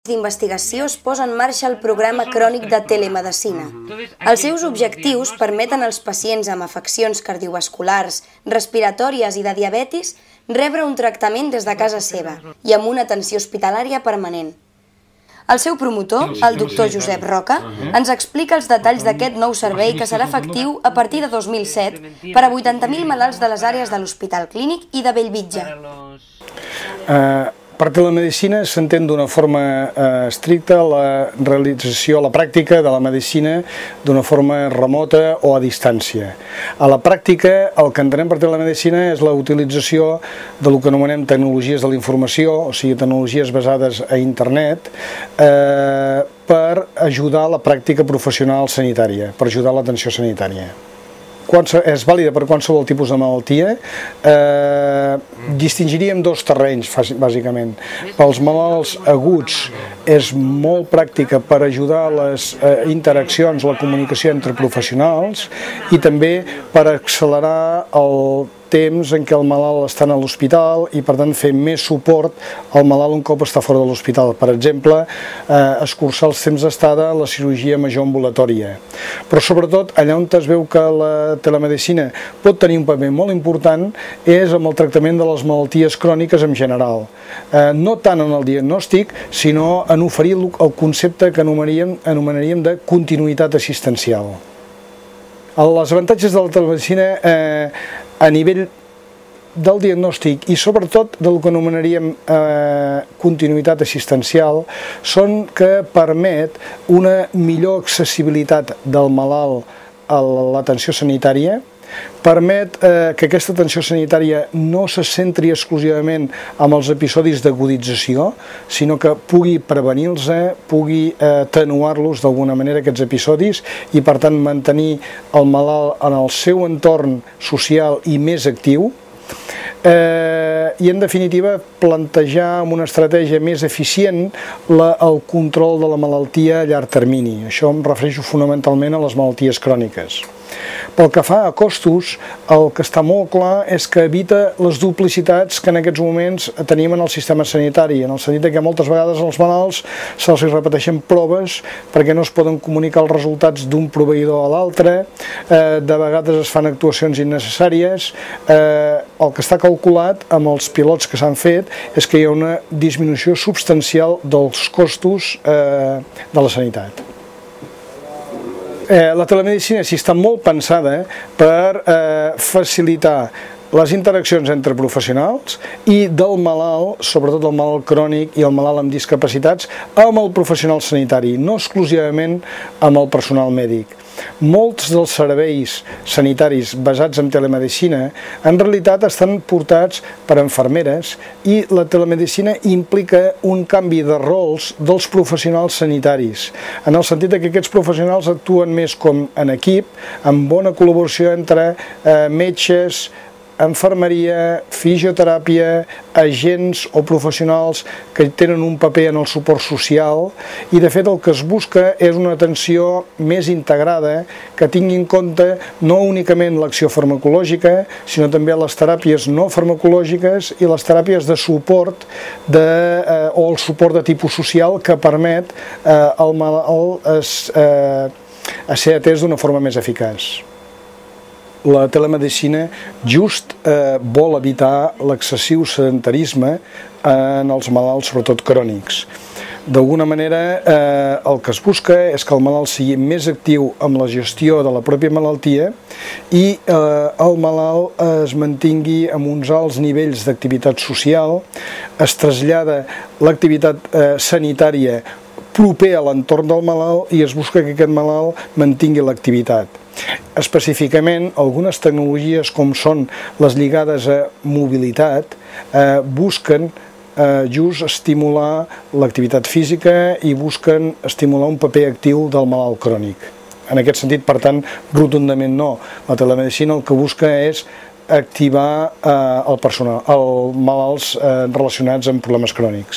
d'investigació es posa en marxa el programa crònic de telemedicina. Els seus objectius permeten als pacients amb afeccions cardiovasculars, respiratòries i de diabetis rebre un tractament des de casa seva i amb una atenció hospitalària permanent. El seu promotor, el doctor Josep Roca, ens explica els detalls d'aquest nou servei que serà efectiu a partir de 2007 per a 80.000 malalts de les àrees de l'Hospital Clínic i de Bellvitge. Per telemedicina s'entén d'una forma estricta la realització, la pràctica de la medicina d'una forma remota o a distància. A la pràctica, el que entenem per telemedicina és la utilització del que anomenem tecnologies de la informació, o sigui, tecnologies basades a internet, per ajudar la pràctica professional sanitària, per ajudar l'atenció sanitària. És vàlida per qualsevol tipus de malaltia. Distingiríem dos terrenys, bàsicament. Pels malalts aguts és molt pràctica per ajudar les interaccions, la comunicació entre professionals i també per accelerar el temps en què el malalt està a l'hospital i per tant fer més suport al malalt un cop està fora de l'hospital. Per exemple, escurçar els temps d'estada a la cirurgia major ambulatòria. Però sobretot allà on es veu que la telemedicina pot tenir un paper molt important és amb el tractament de les malalties cròniques en general. No tant en el diagnòstic, sinó en oferir el concepte que anomenaríem de continuïtat assistencial. Els avantatges de la telemedicina a nivell del diagnòstic i sobretot del que anomenaríem continuïtat assistencial són que permet una millor accessibilitat del malalt a l'atenció sanitària, permet que aquesta atenció sanitària no se centri exclusivament en els episodis d'agudització, sinó que pugui prevenir-los, pugui atenuar-los d'alguna manera aquests episodis i per tant mantenir el malalt en el seu entorn social i més actiu i en definitiva plantejar amb una estratègia més eficient el control de la malaltia a llarg termini. Això em refereixo fonamentalment a les malalties cròniques. Pel que fa a costos, el que està molt clar és que evita les duplicitats que en aquests moments tenim en el sistema sanitari, en el sentit que moltes vegades als malalts se'ls repeteixen proves perquè no es poden comunicar els resultats d'un proveïdor a l'altre, de vegades es fan actuacions innecessàries. El que està calculat amb els pilots que s'han fet és que hi ha una disminució substancial dels costos de la sanitat. La telemedicina sí està molt pensada per facilitar les interaccions entre professionals i del malalt, sobretot el malalt crònic i el malalt amb discapacitats, amb el professional sanitari, no exclusivament amb el personal mèdic. Molts dels serveis sanitaris basats en telemedicina en realitat estan portats per infermeres i la telemedicina implica un canvi de rols dels professionals sanitaris, en el sentit que aquests professionals actuen més com en equip, amb bona col·laboració entre metges, infermeria, fisioteràpia, agents o professionals que tenen un paper en el suport social i de fet el que es busca és una atenció més integrada que tingui en compte no únicament l'acció farmacològica sinó també les teràpies no farmacològiques i les teràpies de suport o el suport de tipus social que permet al malalt ser atès d'una forma més eficaç. La telemedicina just vol evitar l'excessiu sedentarisme en els malalts, sobretot crònics. D'alguna manera, el que es busca és que el malalt sigui més actiu amb la gestió de la pròpia malaltia i el malalt es mantingui amb uns alts nivells d'activitat social, es trasllada l'activitat sanitària proper a l'entorn del malalt i es busca que aquest malalt mantingui l'activitat. Específicament, algunes tecnologies com són les lligades a mobilitat busquen just estimular l'activitat física i busquen estimular un paper actiu del malalt crònic. En aquest sentit, per tant, rotundament no. La telemedicina el que busca és activar els malalts relacionats amb problemes crònics.